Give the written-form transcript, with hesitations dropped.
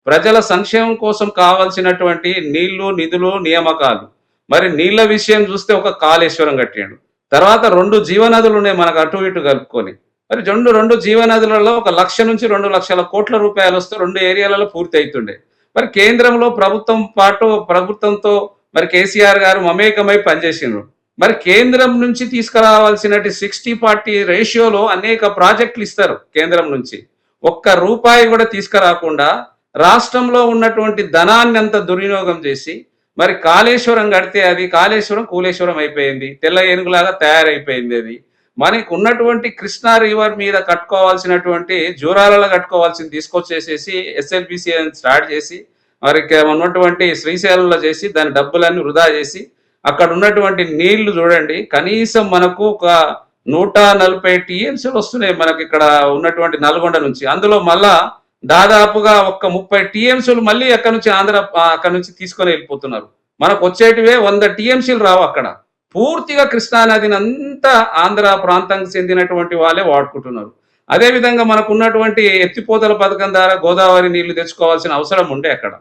ప్రజల సంక్షేమం కోసం కావాల్సినటువంటి నీళ్లు, నిధులు, నియామకాలు. మరి నీళ్ల విషయం చూస్తే ఒక కాళేశ్వరం కట్టిండు. తర్వాత 2 జీవనదులున్నాయి మనకు అటు ఇటు కలుపుకొని. మరి 2 జీవనదులలో 1,00,000 నుంచి 2,00,000 కోట్ల రూపాయలొస్తే 2 ఏరియాలలో పూర్తి అయితుండే. మరి కేంద్రంలో ప్రభుత్వంతో మరి కేసీఆర్ గారు మమేకమై పనిచేసిండ్రు. మరి కేంద్రం నుంచి తీసుకురావాల్సినటి 60-40 రేషియోలో అనేక ప్రాజెక్టులు ఇస్తారు కేంద్రం నుంచి. ఒక్క రూపాయి కూడా తీసుకురాకుండా రాష్ట్రంలో ఉన్నటువంటి ధనాన్ని అంత దుర్వినియోగం చేసి మరి కాళేశ్వరం కడితే అది కాళేశ్వరం కూలేశ్వరం అయిపోయింది. తెల్ల ఏనుగులాగా తయారైపోయింది అది. మనకు ఉన్నటువంటి కృష్ణా రివర్ మీద కట్టుకోవాల్సినటువంటి జూరాలలో కట్టుకోవాల్సింది తీసుకొచ్చేసేసి ఎస్ఎల్బిసి స్టార్ట్ చేసి మరి ఉన్నటువంటి శ్రీశైలంలో చేసి దాని డబ్బులన్నీ వృధా చేసి అక్కడ ఉన్నటువంటి నీళ్లు చూడండి కనీసం మనకు ఒక 140 టీఎంసీలు వస్తున్నాయి మనకి ఇక్కడ ఉన్నటువంటి నల్గొండ నుంచి. అందులో మళ్ళా దాదాపుగా ఒక 30 టీఎంసీలు మళ్ళీ అక్కడ నుంచి అక్కడ నుంచి తీసుకొని వెళ్ళిపోతున్నారు. మనకు వచ్చేటివే 100 టీఎంసీలు రావు అక్కడ. పూర్తిగా కృష్ణా నదిని అంతా ఆంధ్ర ప్రాంతానికి చెందినటువంటి వాళ్ళే వాడుకుంటున్నారు. అదేవిధంగా మనకు ఉన్నటువంటి ఎత్తిపోతల పథకం ద్వారా గోదావరి నీళ్లు తెచ్చుకోవాల్సిన అవసరం ఉండే అక్కడ.